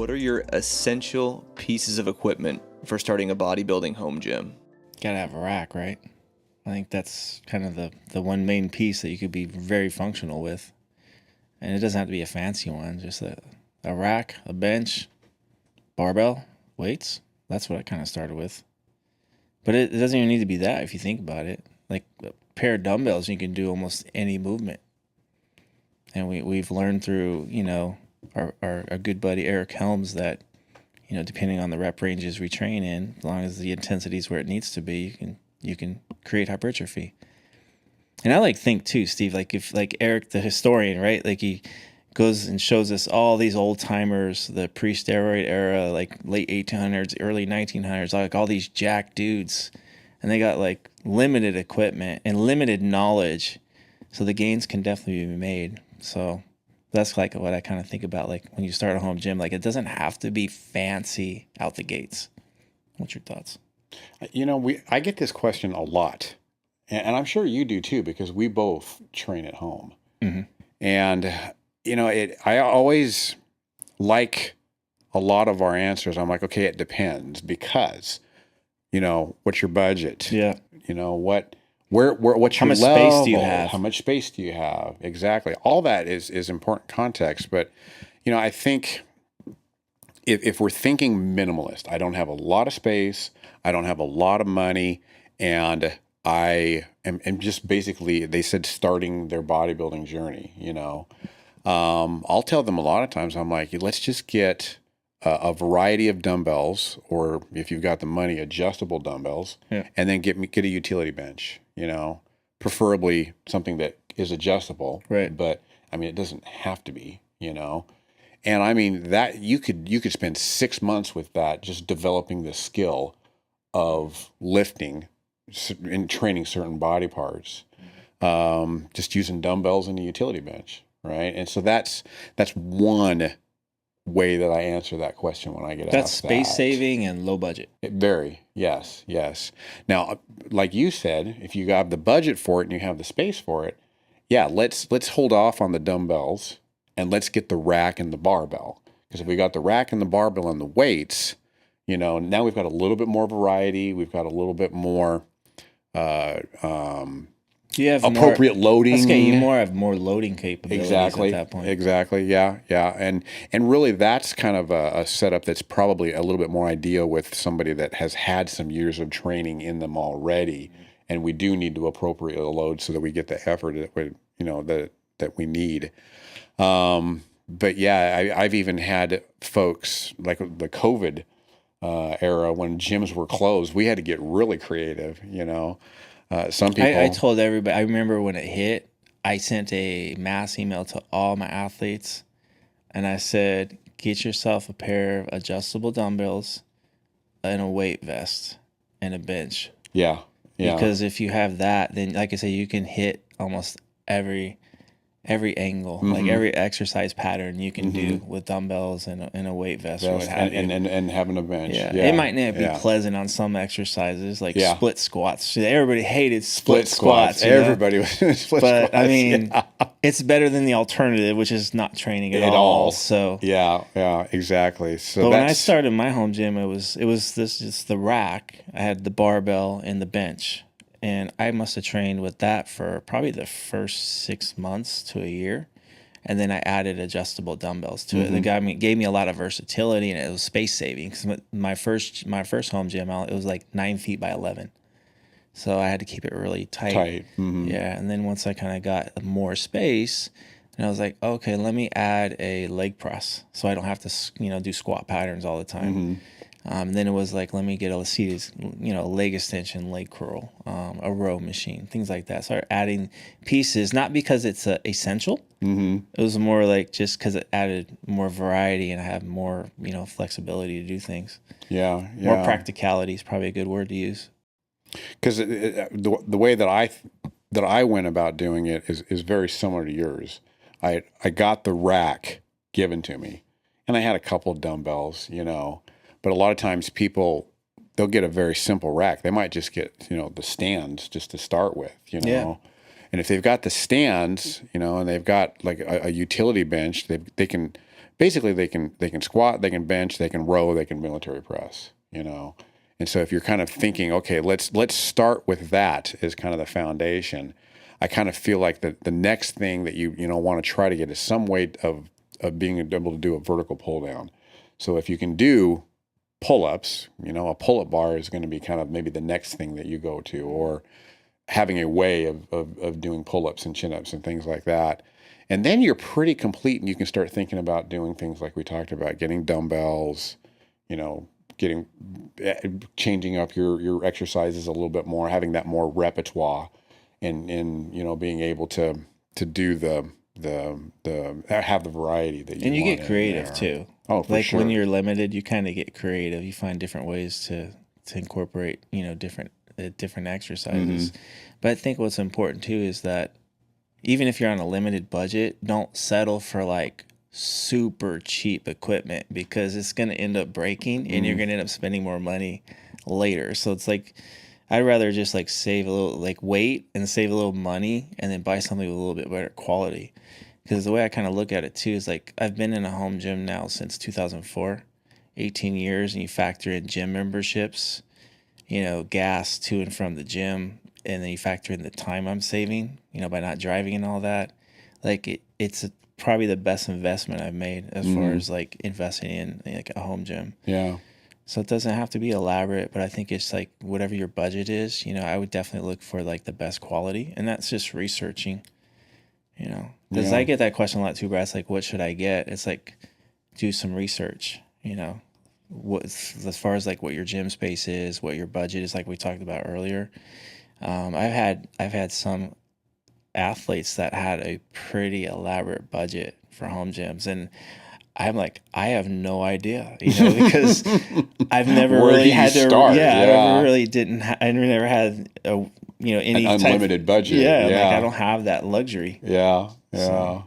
What are your essential pieces of equipment for starting a bodybuilding home gym? Gotta have a rack, right? I think that's kind of the one main piece that you could be very functional with. And it doesn't have to be a fancy one, just a rack, a bench, barbell, weights. That's what I kind of started with. But it doesn't even need to be that if you think about it. Like a pair of dumbbells, you can do almost any movement. And we've learned through, our good buddy Eric Helms that, depending on the rep ranges we train in, as long as the intensity is where it needs to be, you can create hypertrophy. And I think too, Steve, if Eric, the historian, right? He goes and shows us all these old timers, the pre-steroid era, late 1800s, early 1900s, all these jack dudes, and they got limited equipment and limited knowledge, so the gains can definitely be made. So that's what I kind of think about, when you start a home gym, it doesn't have to be fancy out the gates. What's your thoughts? I get this question a lot, and I'm sure you do too, because we both train at home. Mm-hmm. And, I always like a lot of our answers. I'm like, okay, it depends, because, what's your budget? Yeah. What's how your much level? space do you have? How much space do you have? Exactly. All that is important context. But, I think if we're thinking minimalist, I don't have a lot of space, I don't have a lot of money, and I am just basically, they said, starting their bodybuilding journey, I'll tell them a lot of times, I'm like, let's just get a variety of dumbbells, or if you've got the money, adjustable dumbbells, and then get a utility bench, preferably something that is adjustable. Right. But it doesn't have to be, And that you could spend 6 months with that, just developing the skill of lifting and training certain body parts, just using dumbbells and a utility bench, right? And so that's one way that I answer that question when I get asked that. That's space saving and low budget. Yes. Now, like you said, if you have the budget for it and you have the space for it, let's hold off on the dumbbells and let's get the rack and the barbell. Because if we got the rack and the barbell and the weights, now we've got a little bit more variety. We've got a little bit more you have appropriate loading. Let's get you have more loading capabilities at that point. Exactly. Yeah. And really, that's kind of a setup that's probably a little bit more ideal with somebody that has had some years of training in them already. And we do need to appropriately load so that we get the effort that we need. But yeah, I've even had folks like the COVID era when gyms were closed. We had to get really creative, Some people. I told everybody. I remember when it hit, I sent a mass email to all my athletes, and I said, "Get yourself a pair of adjustable dumbbells, and a weight vest, and a bench." Yeah. Because if you have that, then like I say, you can hit almost every angle, Mm-hmm. every exercise pattern you can do with dumbbells and a weight vest or what have you. And having a bench. Yeah. It might not be pleasant on some exercises, split squats. Everybody hated split squats. Everybody was doing split squats. But it's better than the alternative, which is not training at all. So yeah, exactly. So but when I started my home gym, it was just the rack. I had the barbell and the bench. And I must have trained with that for probably the first 6 months to a year. And then I added adjustable dumbbells to it. The guy gave me a lot of versatility, and it was space saving. Because my first home gym, it was 9 feet by 11. So I had to keep it really tight. Mm-hmm. Yeah. And then once I kind of got more space, and I was like, okay, let me add a leg press so I don't have to, do squat patterns all the time. Mm-hmm. And then it was let me get a seated, leg extension, leg curl, a row machine, things like that. Started adding pieces, not because it's essential. Mm-hmm. It was more just because it added more variety and I have more, flexibility to do things. Yeah. More practicality is probably a good word to use. Because the way that I went about doing it is very similar to yours. I got the rack given to me, and I had a couple of dumbbells, But a lot of times they'll get a very simple rack. They might just get, the stands just to start with, Yeah. And if they've got the stands, and they've got like a utility bench, they can basically they can squat, they can bench, they can row, they can military press, And so if you're kind of thinking, okay, let's start with that as kind of the foundation. I kind of feel like the next thing that you want to try to get is some way of being able to do a vertical pull down. So if you can do pull-ups, a pull-up bar is going to be kind of maybe the next thing that you go to, or having a way of doing pull-ups and chin-ups and things like that. And then you're pretty complete, and you can start thinking about doing things like we talked about, getting dumbbells, changing up your exercises a little bit more, having that more repertoire, and being able to do have the variety that you want. And you get creative too. Oh, for like sure. When you're limited, you kind of get creative. You find different ways to incorporate, different exercises. But I think what's important too is that even if you're on a limited budget, don't settle for like super cheap equipment, because it's going to end up breaking and you're going to end up spending more money later. So it's like, I'd rather just like save a little, like wait and save a little money and then buy something with a little bit better quality. Because the way I kind of look at it too is like, I've been in a home gym now since 2004, 18 years, and you factor in gym memberships, gas to and from the gym, and then you factor in the time I'm saving, by not driving and all that. Like it's probably the best investment I've made as far as like investing in like a home gym. Yeah. So it doesn't have to be elaborate, but I think it's like whatever your budget is, I would definitely look for like the best quality, and that's just researching, because I get that question a lot too, Brad. It's like, what should I get? It's like, do some research, what, as far as like what your gym space is, what your budget is, like we talked about earlier. I've had some athletes that had a pretty elaborate budget for home gyms, and I'm like, I have no idea, because I've never really had to start? I never really didn't. I never had any an unlimited budget. Yeah, like I don't have that luxury. Yeah. So.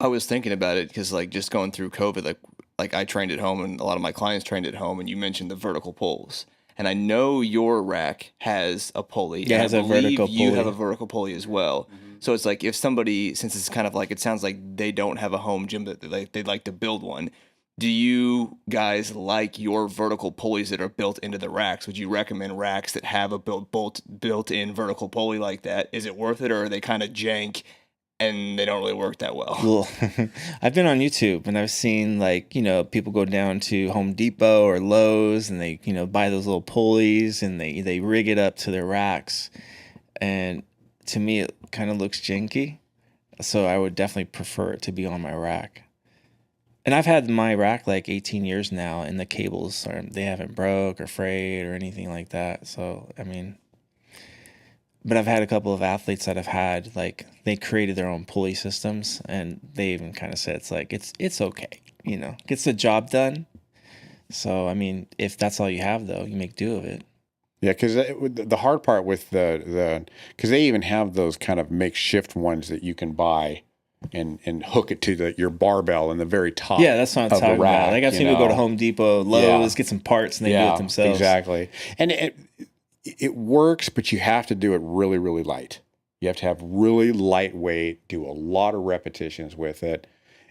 I was thinking about it because like just going through COVID, like I trained at home and a lot of my clients trained at home, and you mentioned the vertical pulls. And I know your rack has a pulley. Yeah, it has a vertical you pulley. have a vertical pulley as well. So it's like if somebody, since it's kind of like, it sounds like they don't have a home gym, but they'd like to build one. Do you guys like your vertical pulleys that are built into the racks? Would you recommend racks that have a built-in vertical pulley like that? Is it worth it, or are they kind of jank and they don't really work that well? Well, I've been on YouTube and I've seen like, people go down to Home Depot or Lowe's and they, buy those little pulleys and they rig it up to their racks. And to me, it kind of looks janky. So I would definitely prefer it to be on my rack. And I've had my rack like 18 years now, and the cables they haven't broke or frayed or anything like that. So, I mean, but I've had a couple of athletes that have had like they created their own pulley systems, and they even kind of said it's like it's okay, gets the job done. So I mean, if that's all you have, though, you make do of it. Yeah, because the hard part with because they even have those kind of makeshift ones that you can buy and hook it to your barbell in the very top. Yeah, that's what I'm talking about. Like I've seen people go to Home Depot, Lowe's, get some parts, and they do it themselves. Exactly. And it works, but you have to do it really, really light. You have to have really lightweight, do a lot of repetitions with it.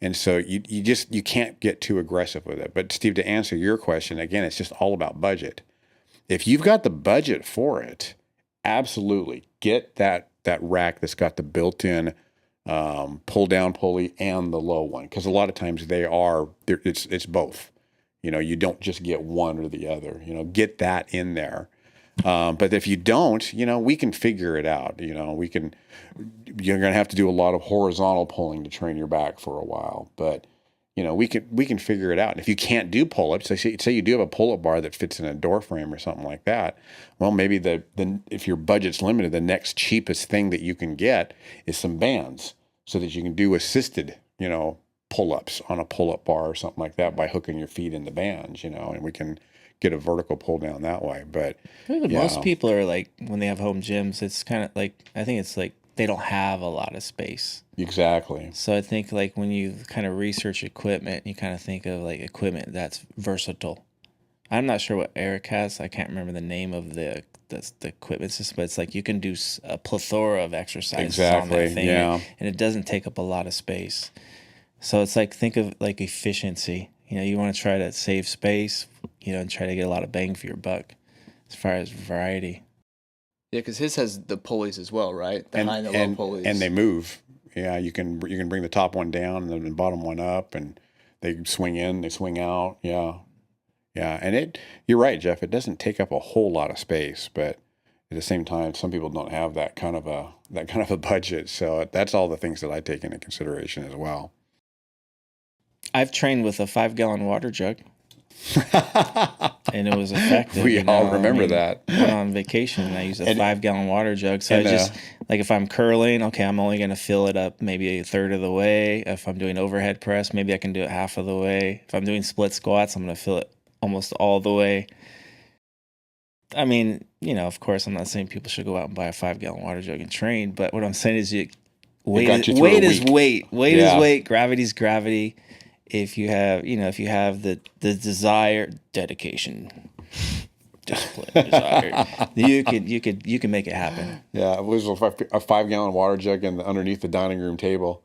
And so you can't get too aggressive with it. But Steve, to answer your question, again, it's just all about budget. If you've got the budget for it, absolutely get that rack that's got the built-in pull down pulley and the low one, because a lot of times it's both. You don't just get one or the other. Get that in there. But if you don't, we can figure it out. You're going to have to do a lot of horizontal pulling to train your back for a while, but we can figure it out. And if you can't do pull-ups, say you do have a pull-up bar that fits in a door frame or something like that, well, maybe if your budget's limited, the next cheapest thing that you can get is some bands so that you can do assisted, pull-ups on a pull-up bar or something like that by hooking your feet in the bands, and we can get a vertical pull down that way. But most people are like, when they have home gyms, it's kind of like, I think it's like they don't have a lot of space. Exactly. So I think like when you kind of research equipment, you kind of think of like equipment that's versatile. I'm not sure what Eric has. I can't remember the name of the equipment system, but it's like you can do a plethora of exercises on that Exactly. thing, Yeah. and it doesn't take up a lot of space. So it's like, think of like efficiency. You know, you want to try to save space, you know, and try to get a lot of bang for your buck as far as variety. Yeah, because his has the pulleys as well, right? The high and the low pulleys. And they move. Yeah, you can bring the top one down and then the bottom one up, and they swing in, they swing out. Yeah, yeah. And you're right, Jeff. It doesn't take up a whole lot of space, but at the same time, some people don't have that kind of a budget. So that's all the things that I take into consideration as well. I've trained with a 5-gallon water jug. And it was effective. We all remember that. Went on vacation and I used a 5-gallon water jug. So I just, like, if I'm curling, okay, I'm only going to fill it up maybe a third of the way. If I'm doing overhead press, maybe I can do it half of the way. If I'm doing split squats, I'm going to fill it almost all the way. I mean, you know, of course, I'm not saying people should go out and buy a 5-gallon water jug and train, but what I'm saying is weight is weight. Weight is weight. Gravity is gravity. If you have, you know, if you have the desire, dedication, discipline, desire, you can make it happen. Yeah, it was a 5-gallon water jug underneath the dining room table.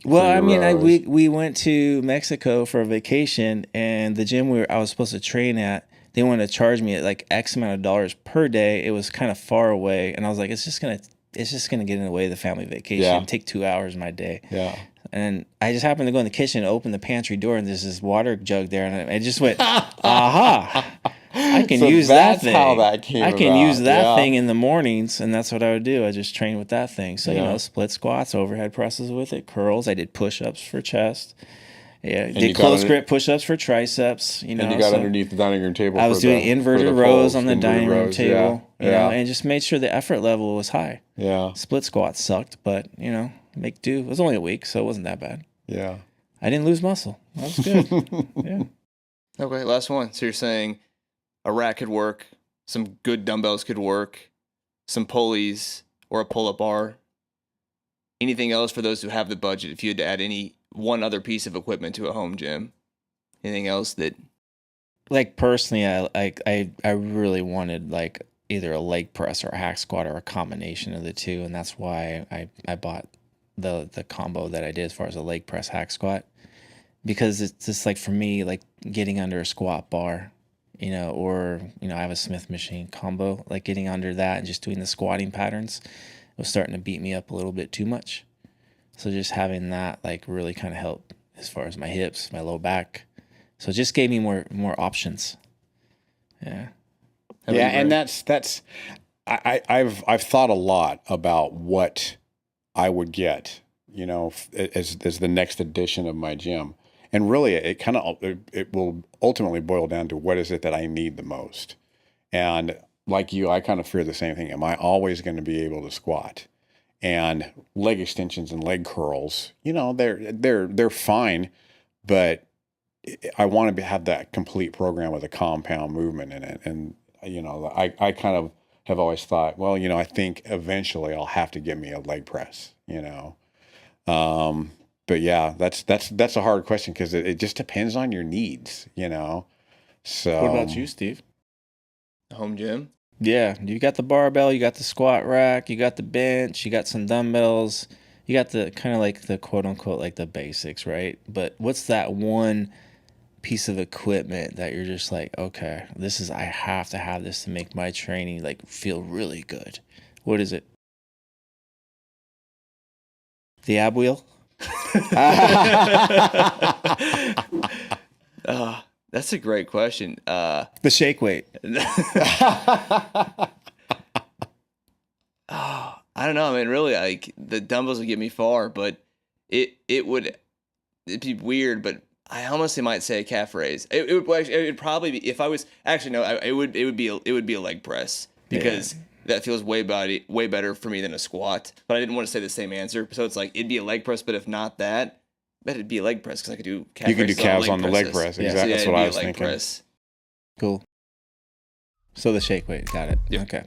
Well, I mean, we went to Mexico for a vacation, and the gym I was supposed to train at, they wanted to charge me like X amount of dollars per day. It was kind of far away, and I was like, it's just gonna get in the way of the family vacation. Yeah. It'd take 2 hours of my day. Yeah. And I just happened to go in the kitchen and open the pantry door, and there's this water jug there, and it just went, aha! I can use that thing. That's how that came I can about. use that thing in the mornings, and that's what I would do. I just train with that thing. So, you know, split squats, overhead presses with it, curls. I did push-ups for chest. Yeah, did close grip push-ups for triceps. You know, and you got underneath the dining room table. I was doing inverted rows on the dining room table. Yeah. You know, and just made sure the effort level was high. Yeah. Split squats sucked, but, you know, make do. It was only a week, so it wasn't that bad. Yeah. I didn't lose muscle. That was good. Yeah. Okay, last one. So you're saying a rack could work, some good dumbbells could work, some pulleys, or a pull-up bar. Anything else for those who have the budget? If you had to add one other piece of equipment to a home gym, anything else that? Like, personally, I really wanted like either a leg press or a hack squat or a combination of the two, and that's why I bought the combo that I did as far as a leg press hack squat, because it's just like, for me, like getting under a squat bar, you know, or, you know, I have a Smith machine combo, like getting under that and just doing the squatting patterns was starting to beat me up a little bit too much. So just having that like really kind of helped as far as my hips, my low back. So it just gave me more options. Yeah. Yeah, and that's I've thought a lot about what I would get, you know, as the next edition of my gym. And really it will ultimately boil down to what is it that I need the most. And like you, I kind of fear the same thing. Am I always going to be able to squat? And leg extensions and leg curls, you know, they're fine, but I want to have that complete program with a compound movement in it. And, you know, I kind of have always thought, well, you know, I think eventually I'll have to get me a leg press, you know. But yeah, that's a hard question, because it just depends on your needs, you know. So What about you, Steve? Home gym? Yeah, you got the barbell, you got the squat rack, you got the bench, you got some dumbbells, you got the kind of like the quote unquote like the basics, right? But what's that one piece of equipment that you're just like, okay, I have to have this to make my training like feel really good? What is it? The ab wheel? That's a great question. The shake weight. I don't know. I mean, really, like, the dumbbells would get me far, but it'd be weird. But I honestly might say a calf raise. It would probably be, if I was actually no. It would be a leg press, because that feels way better for me than a squat. But I didn't want to say the same answer, so it's like it'd be a leg press. But if not that, but it'd be a leg press, because I could do calf. You could do calves on the leg press. Yeah. Exactly. So that's what I was thinking. Press. Cool. So the shake weight, got it. Yep. Okay.